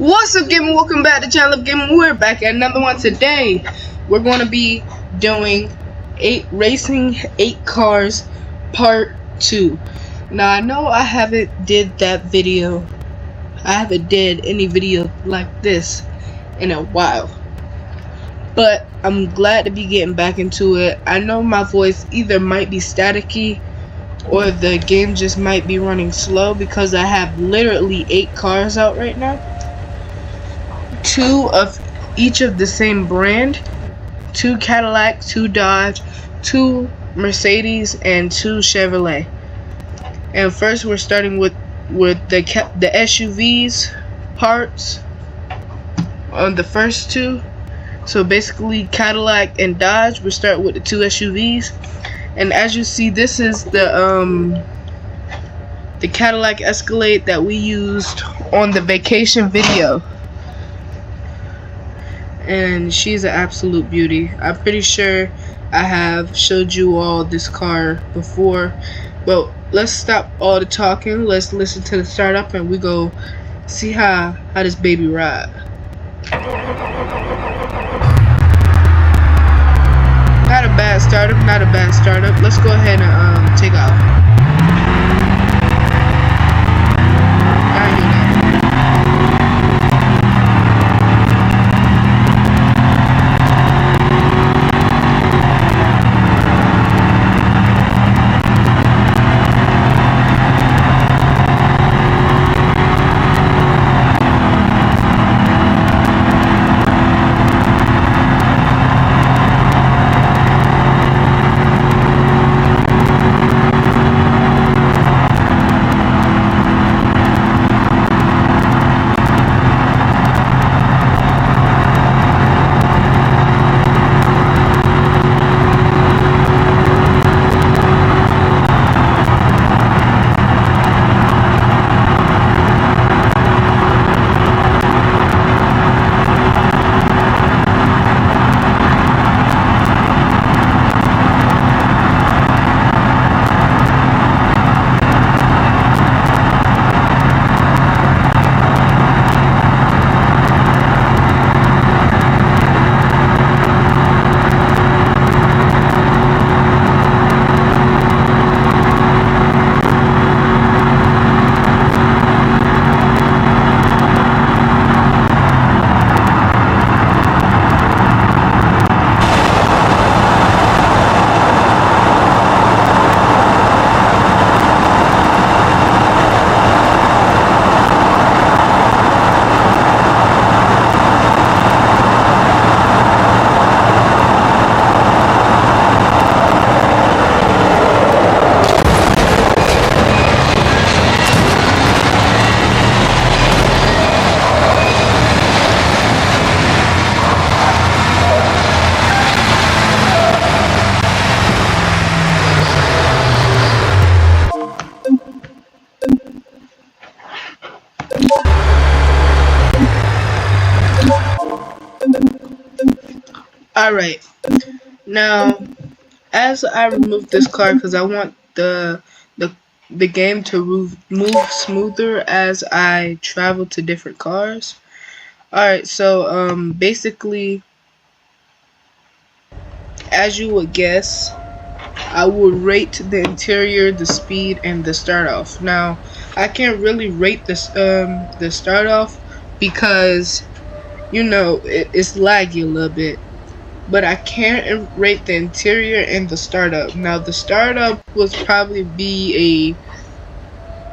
What's up, gaming? Welcome back to Channel of Gaming. We're back at another one today. We're going to be doing racing 8 cars part 2. Now I know I haven't did that video. I haven't did any video like this in a while, but I'm glad to be getting back into it. I know my voice either might be staticky or the game just might be running slow because I have literally 8 cars out right now. 2 of each of the same brand, 2 Cadillac, 2 Dodge, 2 Mercedes, and 2 Chevrolet. And first we're starting with the SUVs parts on the first 2. So basically Cadillac and Dodge, we start with the 2 SUVs. And as you see, this is the Cadillac Escalade that we used on the vacation video. And she's an absolute beauty. I'm pretty sure I have showed you all this car before, but let's stop all the talking. Let's listen to the startup and we go see how this baby ride. Not a bad startup, not a bad startup. Let's go ahead and take off. Alright, now as I remove this car because I want the game to move smoother as I travel to different cars. Alright, so basically, as you would guess, I would rate the interior, the speed, and the start off. Now I can't really rate this the start off because you know it's laggy a little bit. But I can't rate the interior and the startup. Now the startup would probably be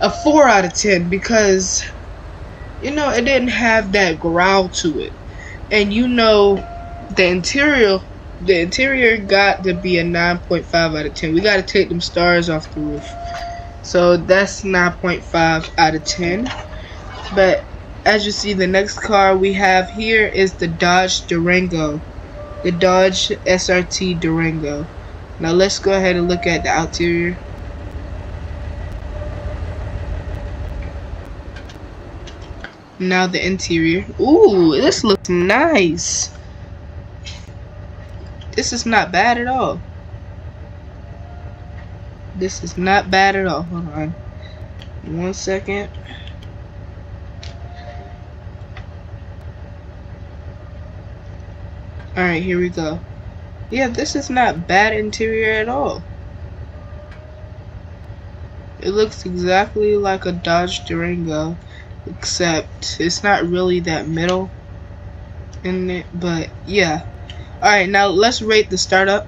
a 4 out of 10 because you know it didn't have that growl to it, and you know the interior got to be a 9.5 out of 10. We got to take them stars off the roof, so that's 9.5 out of 10. But as you see, the next car we have here is the Dodge Durango. The Dodge SRT Durango. Now let's go ahead and look at the exterior. Now the interior. Ooh, this looks nice. This is not bad at all. This is not bad at all. Hold on. 1 second. Alright, here we go. Yeah, this is not bad interior at all. It looks exactly like a Dodge Durango, except it's not really that middle in it, but yeah. Alright, now let's rate the startup.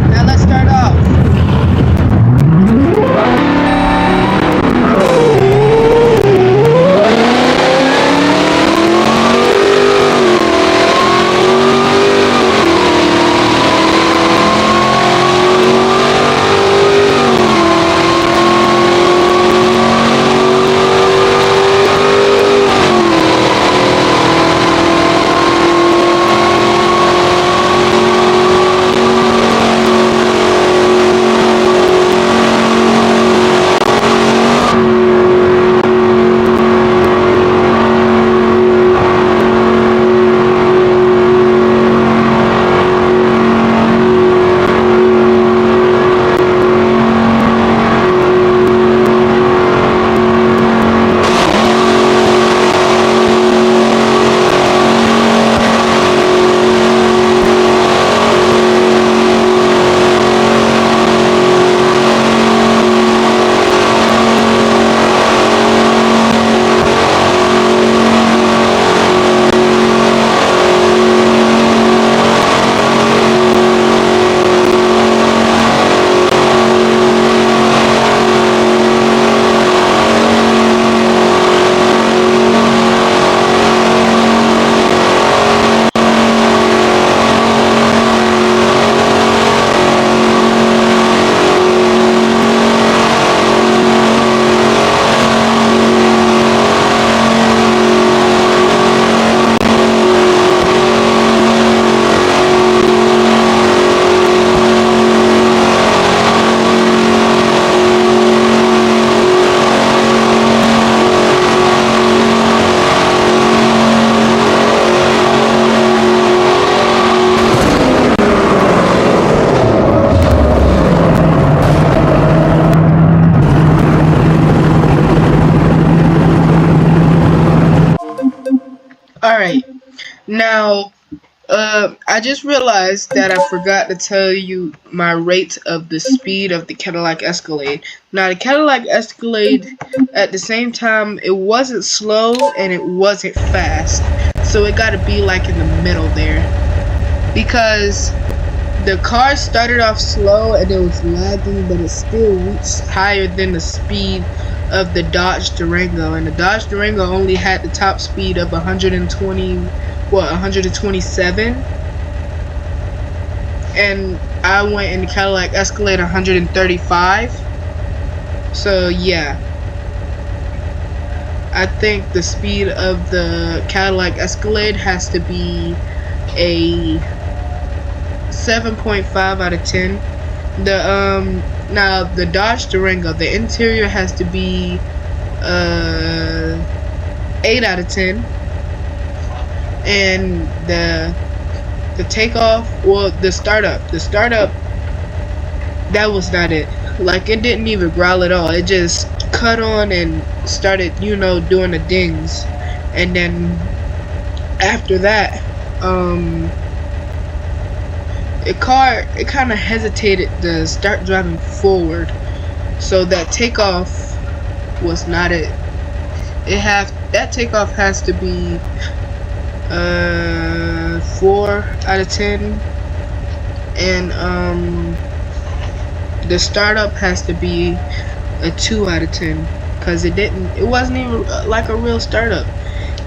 Now let's start off. Alright, now, I just realized that I forgot to tell you my rate of the speed of the Cadillac Escalade. Now, the Cadillac Escalade, at the same time, it wasn't slow and it wasn't fast. So it gotta be like in the middle there. Because the car started off slow and it was lagging, but it still reached higher than the speed of the Dodge Durango, and the Dodge Durango only had the top speed of 127, and I went in the Cadillac Escalade 135. So yeah, I think the speed of the Cadillac Escalade has to be a 7.5 out of 10. Now the Dodge Durango, the interior has to be 8 out of 10, and the takeoff, well, the startup, that was not it. Like, it didn't even growl at all. It just cut on and started, doing the dings, and then after that, it kind of hesitated to start driving forward, so that takeoff was not it. That takeoff has to be 4 out of 10, and the startup has to be a 2 out of 10, because it wasn't even like a real startup.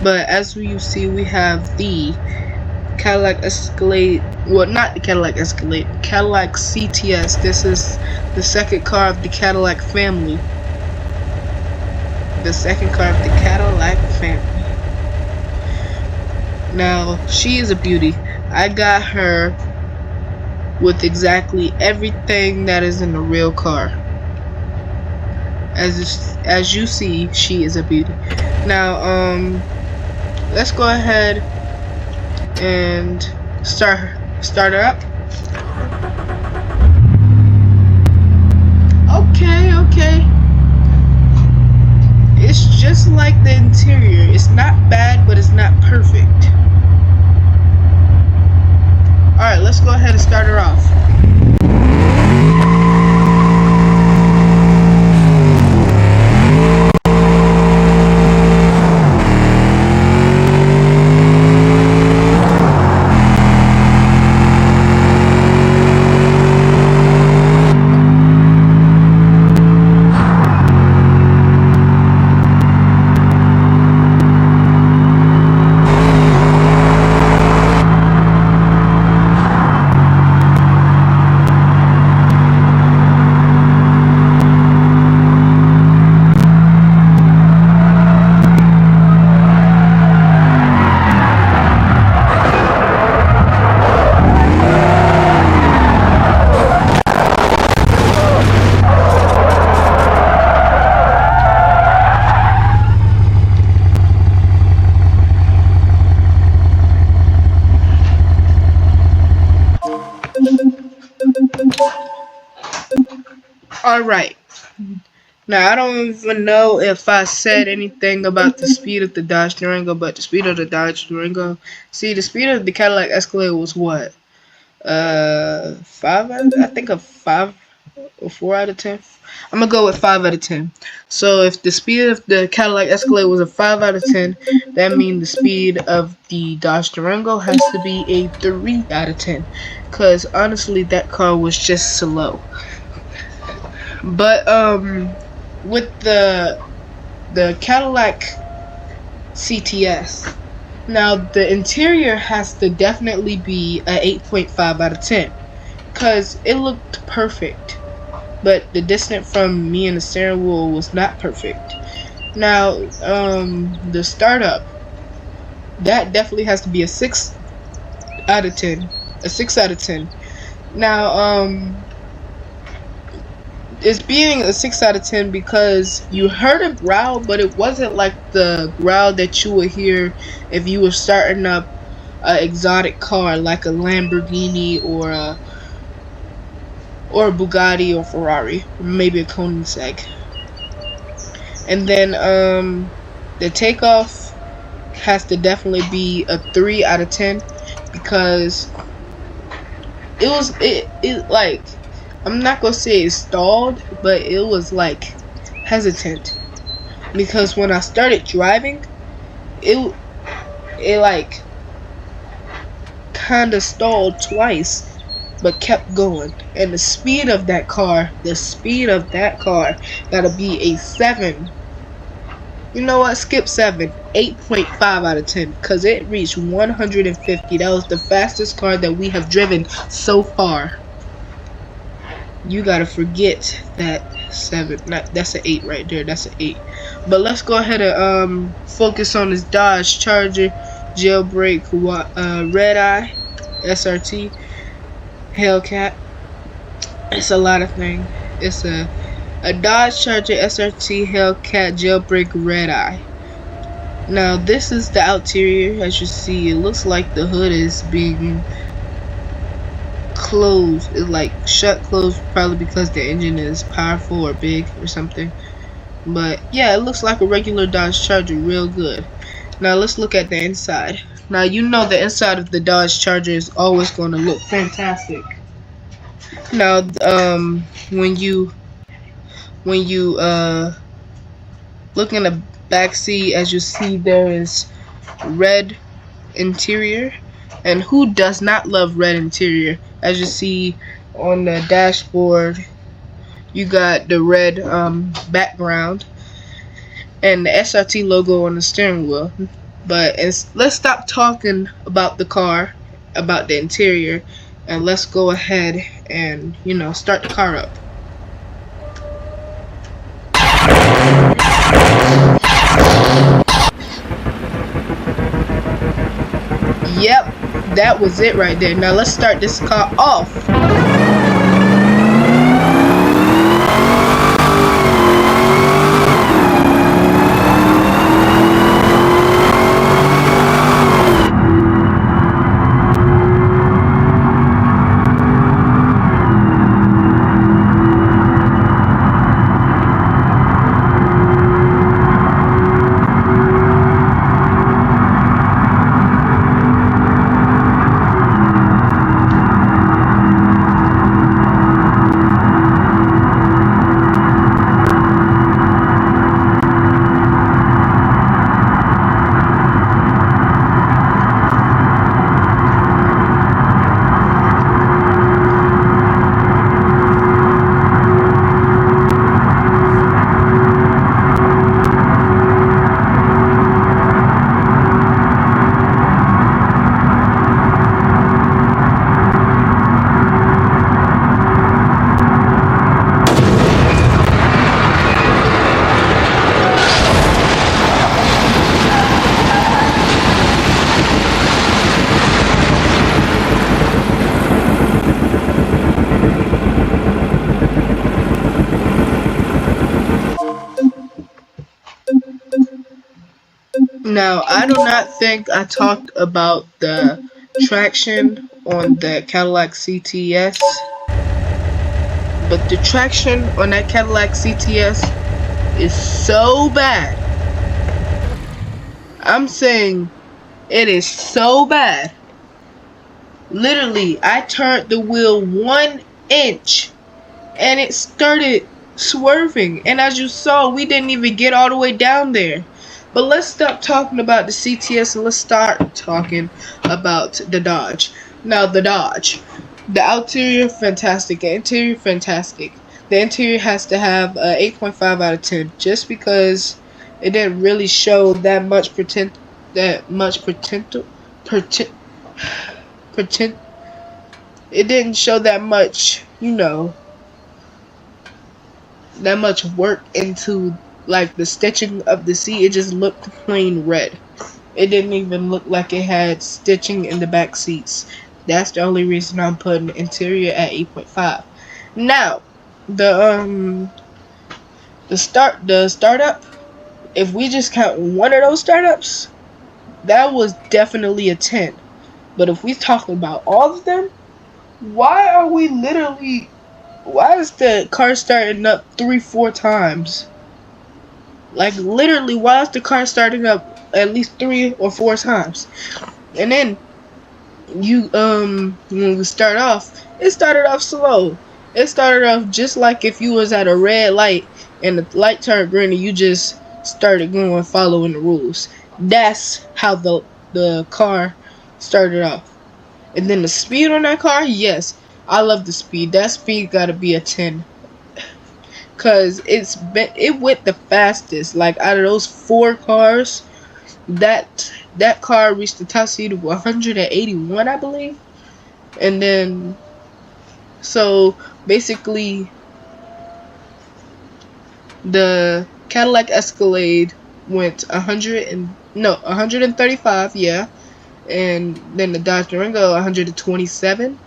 But as you see, we have the Cadillac Escalade, well, not the Cadillac Escalade, Cadillac CTS. This is the second car of the Cadillac family. The second car of the Cadillac family. Now, she is a beauty. I got her with exactly everything that is in a real car. As you see, she is a beauty. Now, let's go ahead and start her up. Okay. just like the interior. It's not bad, but it's not perfect. Alright, let's go ahead and start her off. Alright. Now, I don't even know if I said anything about the speed of the Dodge Durango, but the speed of the Dodge Durango... See, the speed of the Cadillac Escalade was what? 5 I think a 5 or 4 out of 10. I'm gonna go with 5 out of 10. So if the speed of the Cadillac Escalade was a 5 out of 10, that means the speed of the Dodge Durango has to be a 3 out of 10. Cause honestly, that car was just slow. But with the Cadillac CTS, now the interior has to definitely be a 8.5 out of 10. Cause it looked perfect. But the distance from me and the steering wheel was not perfect. Now, the startup, that definitely has to be a 6 out of 10. A 6 out of 10. Now, it's being a 6 out of 10 because you heard it growl, but it wasn't like the growl that you would hear if you were starting up an exotic car like a Lamborghini or a Bugatti or Ferrari, or maybe a Koenigsegg. And then the takeoff has to definitely be a 3 out of 10 because it like, I'm not gonna say it stalled, but it was like hesitant because when I started driving, it like kind of stalled twice but kept going. And the speed of that car gotta be a 7. You know what, skip 7, 8.5 out of 10 because it reached 150. That was the fastest car that we have driven so far. You gotta forget that 7. That's an 8 right there. That's an 8. But let's go ahead and focus on this Dodge Charger jailbreak red eye SRT Hellcat. It's a lot of things. It's a Dodge Charger SRT Hellcat jailbreak red eye. Now this is the exterior. As you see, it looks like the hood is being closed. It's like shut closed, probably because the engine is powerful or big or something. But yeah, it looks like a regular Dodge Charger, real good. Now let's look at the inside. Now you know the inside of the Dodge Charger is always going to look fantastic. Now when you look in the back seat, as you see, there is red interior, and who does not love red interior? As you see on the dashboard, you got the red background and the SRT logo on the steering wheel. But let's stop talking about the car, about the interior, and let's go ahead and, you know, start the car up. Yep, that was it right there. Now let's start this car off. Now, I do not think I talked about the traction on the Cadillac CTS, but the traction on that Cadillac CTS is so bad. I'm saying it is so bad. Literally, I turned the wheel 1 inch and it started swerving. And as you saw, we didn't even get all the way down there. But let's stop talking about the CTS and let's start talking about the Dodge. Now, the Dodge. The exterior, fantastic. The interior, fantastic. The interior has to have 8.5 out of 10 just because it didn't really show that much potential. It didn't show that much, that much work into like the stitching of the seat. It just looked plain red. It didn't even look like it had stitching in the back seats. That's the only reason I'm putting the interior at 8.5. Now, the startup, if we just count one of those startups, that was definitely a 10. But if we talk about all of them, why is the car starting up 3-4 times? Like, literally, why is the car starting up at least 3 or 4 times? And then when we start off, it started off slow. It started off just like if you was at a red light and the light turned green and you just started going following the rules. That's how the car started off. And then the speed on that car, yes, I love the speed. That speed gotta be a 10. Cause it went the fastest. Like, out of those 4 cars, that car reached the top speed of 181, I believe. And then, so basically, the Cadillac Escalade went 135, yeah. And then the Dodge Durango 127,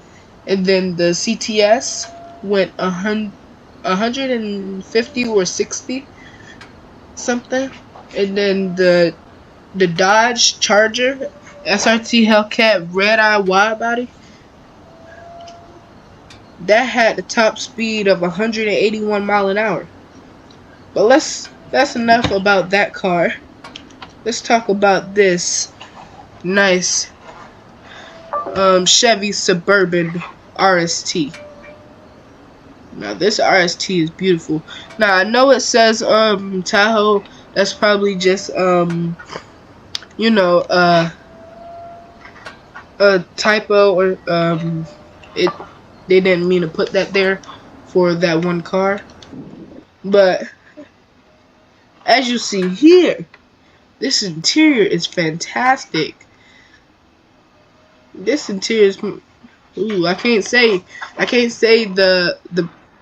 and then the CTS went 150 or 60 something, and then the Dodge Charger SRT Hellcat red eye wide body, that had the top speed of 181 mile an hour. But that's enough about that car. Let's talk about this nice Chevy Suburban RST. Now, this RST is beautiful. Now, I know it says Tahoe. That's probably just a typo, or they didn't mean to put that there for that one car. But as you see here, this interior is fantastic. This interior is, ooh, I can't say the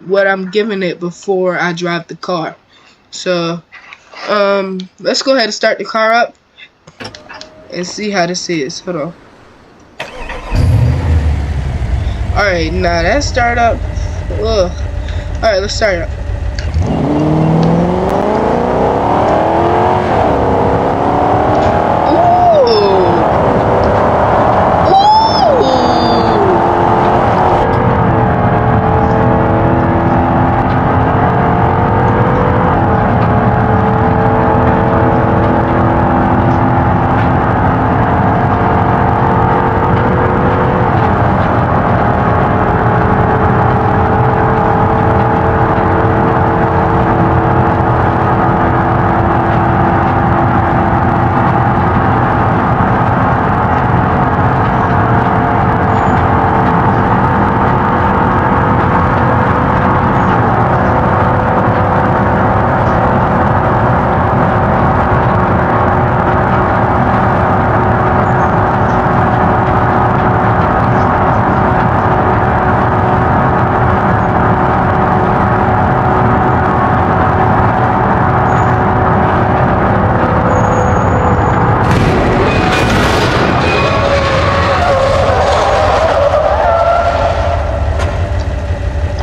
what I'm giving it before I drive the car. So let's go ahead and start the car up and see how this is. Hold on. Alright, now that start up. Ugh. Alright, let's start it up.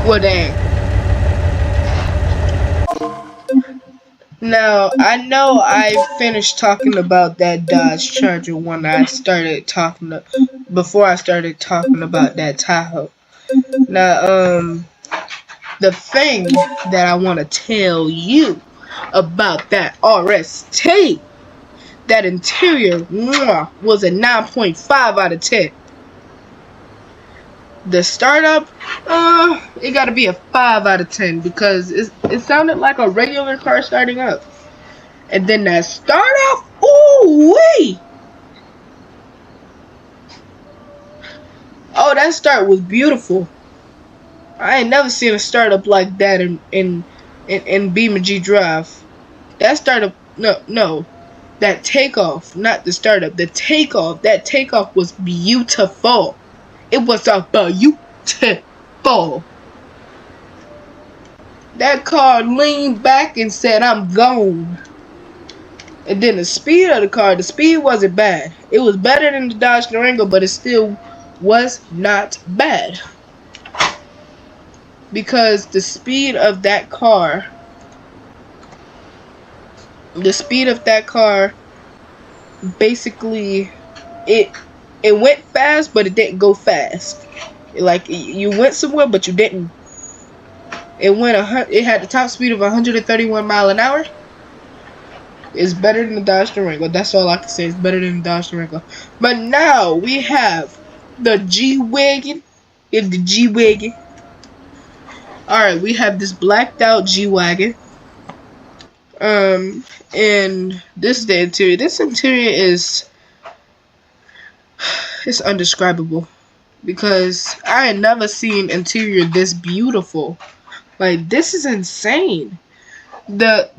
Well, dang. Now, I know I finished talking about that Dodge Charger when I started before I started talking about that Tahoe. Now, the thing that I want to tell you about that RST, that interior was a 9.5 out of 10. The startup, it gotta be a 5 out of 10 because it sounded like a regular car starting up. And then that startup, ooh wee! Oh, that start was beautiful. I ain't never seen a startup like that in BeamNG Drive. That startup, no, that takeoff, not the startup, the takeoff. That takeoff was beautiful. It was a beautiful. That car leaned back and said, "I'm gone." And then the speed of the speed wasn't bad. It was better than the Dodge Durango, but it still was not bad. Because the speed of that car, basically, it went fast, but it didn't go fast. Like, you went somewhere, but you didn't. It had the top speed of 131 mile an hour. It's better than the Dodge Durango. That's all I can say. It's better than the Dodge Durango. But now we have the G-Wagon. It's the G-Wagon. Alright, we have this blacked out G-Wagon. And this is the interior. This interior is... it's undescribable. Because I had never seen interior this beautiful. Like, this is insane. The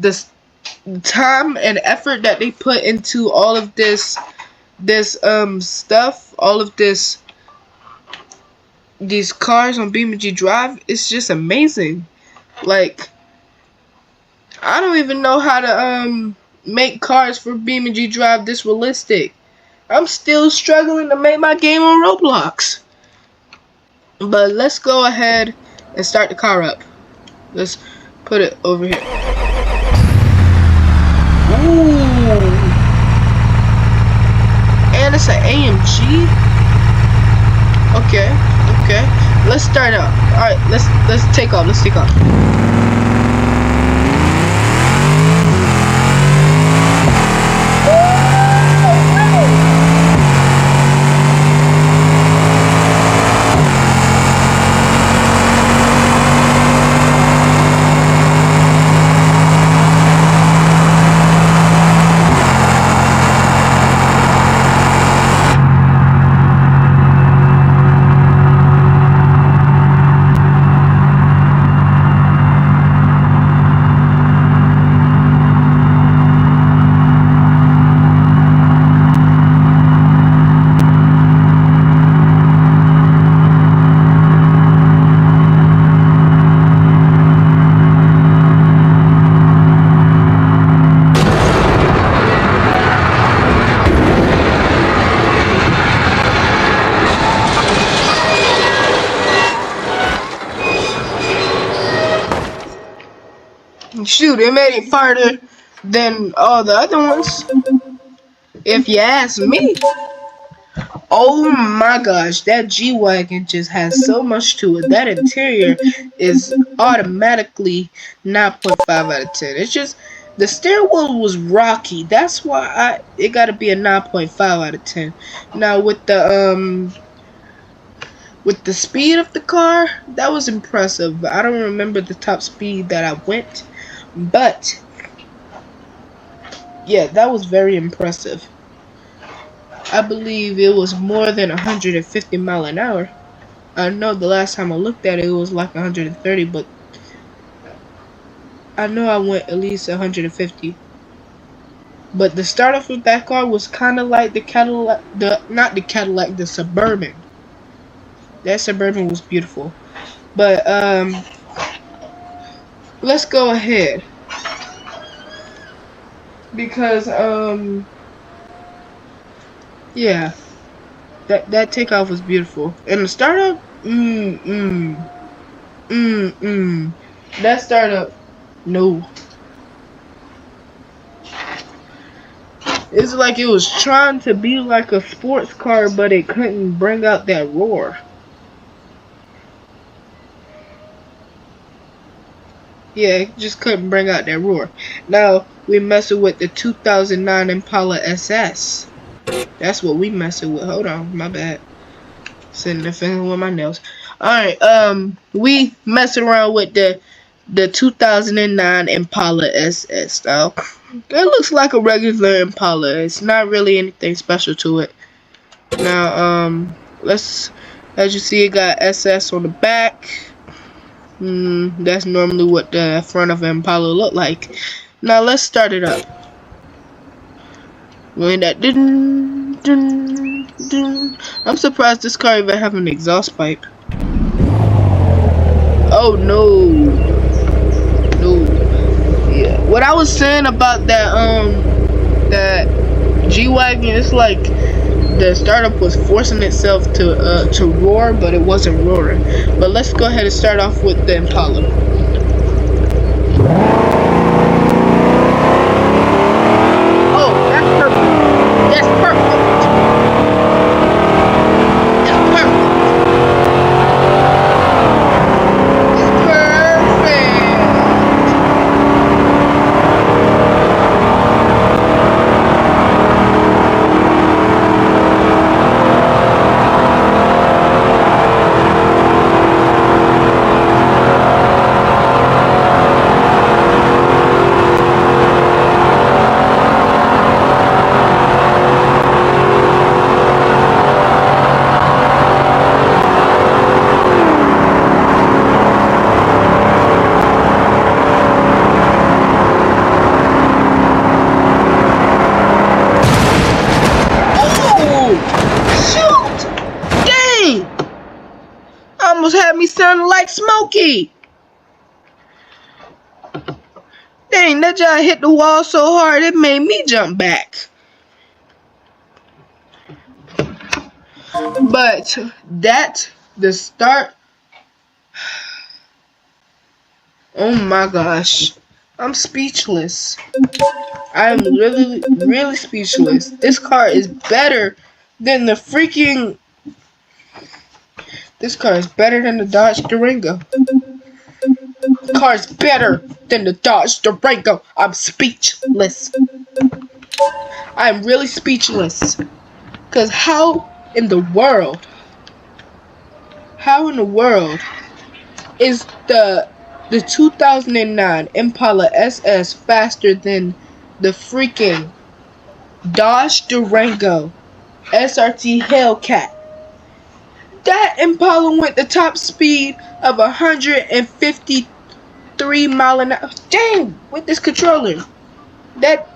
time and effort that they put into all of this stuff, all of these cars on BeamNG Drive, it's just amazing. Like, I don't even know how to make cars for BeamNG Drive this realistic. I'm still struggling to make my game on Roblox. But let's go ahead and start the car up. Let's put it over here. Ooh. And it's an AMG. Okay. Let's start up. Alright, let's take off. Let's take off. Shoot, it made it farther than all the other ones, if you ask me. Oh my gosh, that G-Wagon just has so much to it. That interior is automatically 9.5 out of 10. It's just, the steering wheel was rocky. That's why it gotta be a 9.5 out of 10. Now with the speed of the car, that was impressive. I don't remember the top speed that I went, but yeah, that was very impressive. I believe it was more than 150 mile an hour. I know the last time I looked at it, it was like 130, but I know I went at least 150. But the start off with that car was kind of like the Cadillac, not the Cadillac, the Suburban. That Suburban was beautiful. But let's go ahead, because yeah, that takeoff was beautiful, and the startup, that startup, no. It's like it was trying to be like a sports car, but it couldn't bring out that roar. Yeah, it just couldn't bring out that roar. Now we messing with the 2009 Impala SS. That's what we messing with. Hold on, my bad. Sitting there fiddling with my nails. Alright, we messing around with the 2009 Impala SS. Now, it looks like a regular Impala. It's not really anything special to it. Now, let's, as you see, it got SS on the back. That's normally what the front of an Impala look like. Now let's start it up. When that dun, dun, dun. I'm surprised this car even have an exhaust pipe. Oh no, no. Yeah, what I was saying about that G-Wagon, it's like the startup was forcing itself to roar, but it wasn't roaring. But let's go ahead and start off with the Impala. Oh, that's perfect. That's perfect. That's perfect. It's perfect. Shoot! Dang! Almost had me sounding like Smokey. Dang, that guy hit the wall so hard it made me jump back. But the start. Oh my gosh. I'm speechless. I'm really speechless. This car is better than the freaking. This car is better than the Dodge Durango. The car is better than the Dodge Durango. I'm speechless. I'm really speechless. Cause how in the world is the 2009 Impala SS faster than the freaking Dodge Durango SRT Hellcat? That Impala went the top speed of 153 mile an hour. Dang, with this controller. That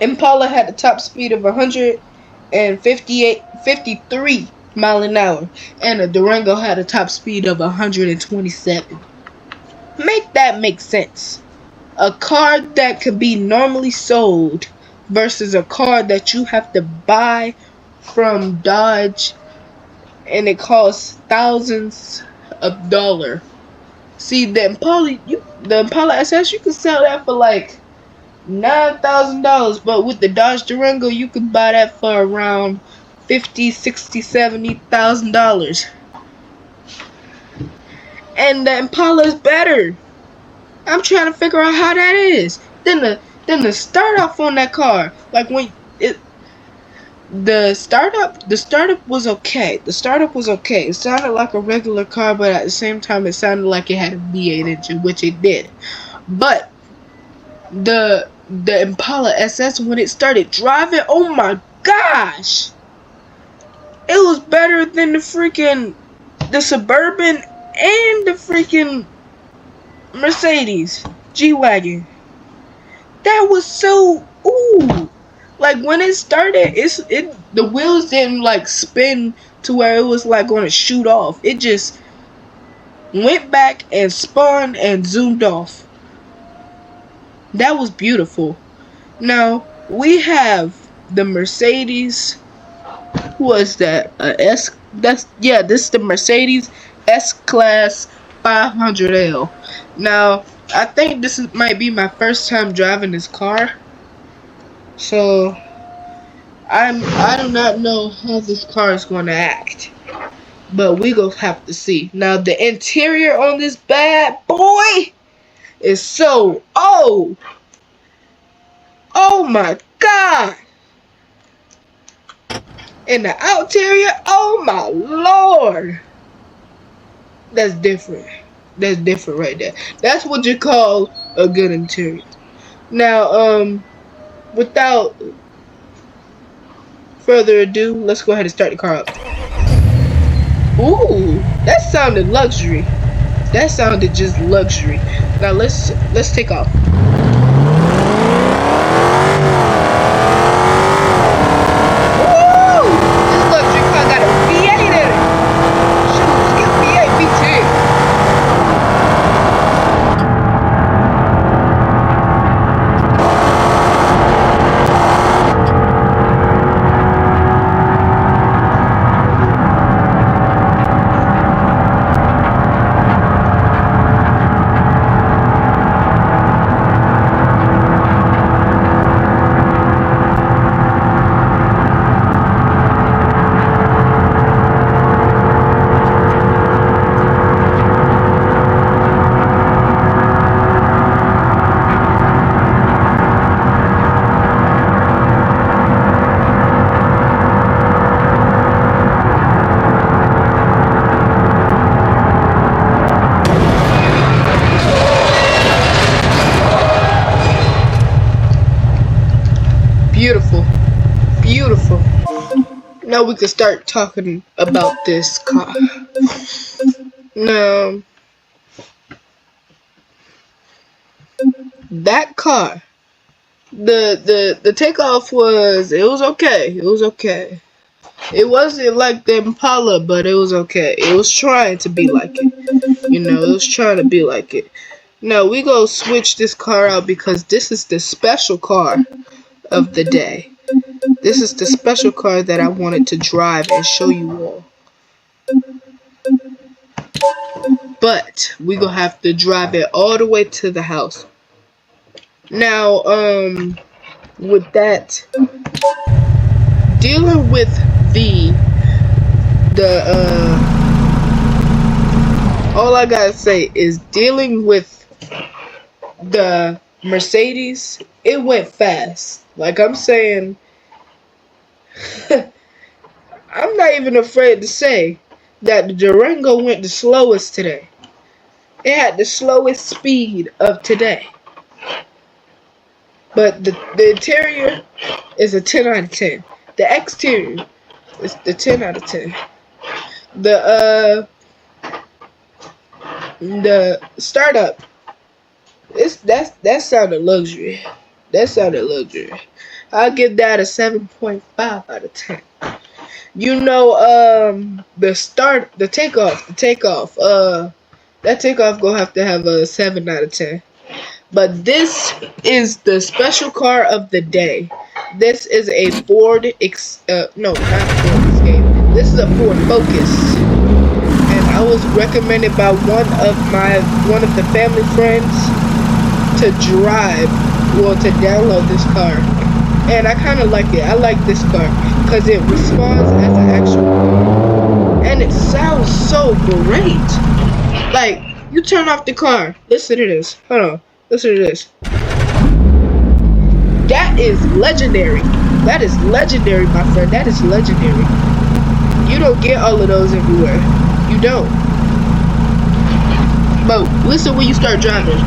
Impala had the top speed of 53 mile an hour, and the Durango had a top speed of 127. Make that make sense. A car that could be normally sold versus a car that you have to buy from Dodge, and it costs thousands of dollars. See, the Impala SS, you can sell that for like $9,000, but with the Dodge Durango, you could buy that for around $50,000, $60,000, $70,000. And the Impala is better. I'm trying to figure out how that is. Then the start off on that car, like when the startup was okay. The startup was okay. It sounded like a regular car, but at the same time, it sounded like it had a V8 engine, which it did. But the Impala SS, when it started driving, oh my gosh, it was better than the Suburban and the freaking Mercedes G-Wagon. That was so ooh. Like when it started, the wheels didn't like spin to where it was like going to shoot off. It just went back and spun and zoomed off. That was beautiful. Now we have the Mercedes. Was that S? This is the Mercedes S-Class 500L. Now I think might be my first time driving this car, so I do not know how this car is going to act, but we gonna have to see. Now the interior on this bad boy is so oh my god, and the interior, oh my lord, that's different. That's different right there. That's what you call a good interior. Now, without further ado, let's go ahead and start the car up. Ooh, that sounded luxury. That sounded just luxury. Now let's take off. Woo! This luxury car got a V8 in it. Shoot, let's get V8, V10. Beautiful, beautiful. Now we can start talking about this car. Now, that car, the takeoff was okay. It was okay. It wasn't like the Impala, but it was okay. It was trying to be like it. You know, it was trying to be like it. Now we go switch this car out because this is the special car of the day. This is the special car that I wanted to drive and show you all. But we gonna have to drive it all the way to the house. Now, with that, dealing with all I gotta say is dealing with the Mercedes, it went fast. Like I'm saying, I'm not even afraid to say that the Durango went the slowest today. It had the slowest speed of today. But the interior is a 10 out of 10. The exterior is the 10 out of 10. The startup, that sounded luxury. That sounded luxury. I'll give that a 7.5 out of 10. You know, the takeoff, that takeoff gonna have to have a 7 out of 10. But this is the special car of the day. This is a Ford no, not Ford Escape. This is a Ford Focus. And I was recommended by one of the family friends to download this car. And I kind of like it. I like this car because it responds as an actual car. And it sounds so great. Like, you turn off the car. Listen to this. Hold on. Listen to this. That is legendary. That is legendary, my friend. That is legendary. You don't get all of those everywhere. You don't. But listen when you start driving.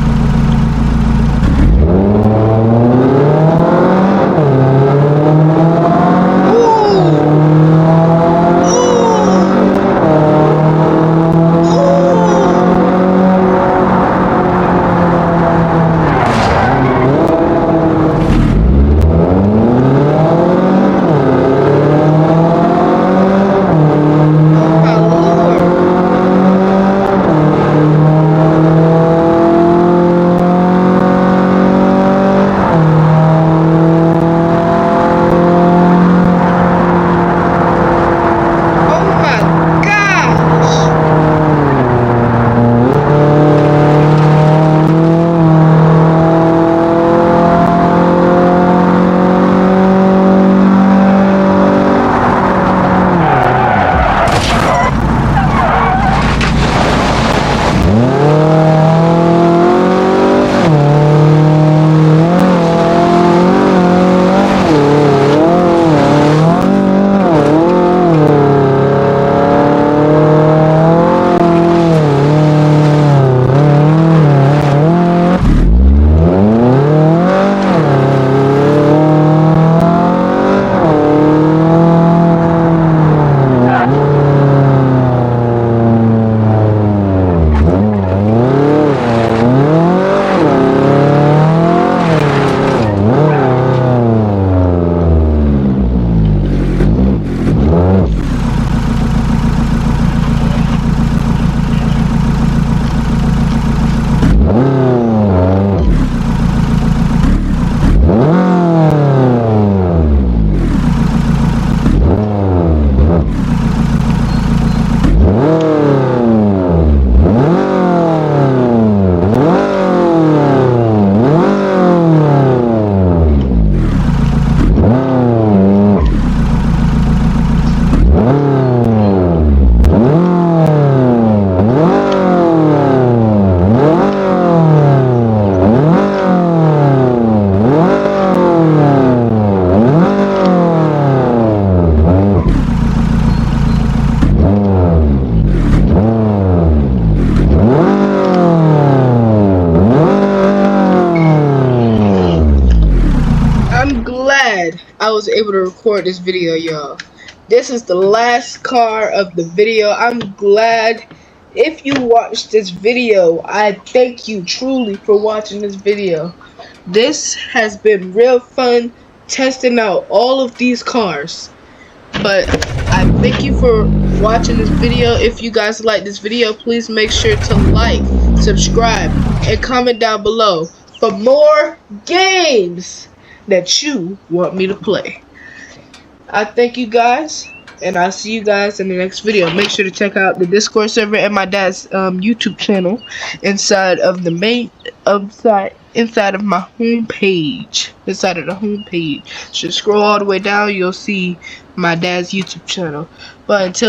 able to record this video, y'all. This is the last car of the video. I'm glad if you watched this video. I thank you truly for watching this video. This has been real fun testing out all of these cars. But I thank you for watching this video. If you guys like this video, please make sure to like, subscribe, and comment down below for more games that you want me to play. I thank you guys, and I'll see you guys in the next video. Make sure to check out the Discord server and my dad's YouTube channel inside of the main inside of my home page. Inside of the home page. Just scroll all the way down, you'll see my dad's YouTube channel. But until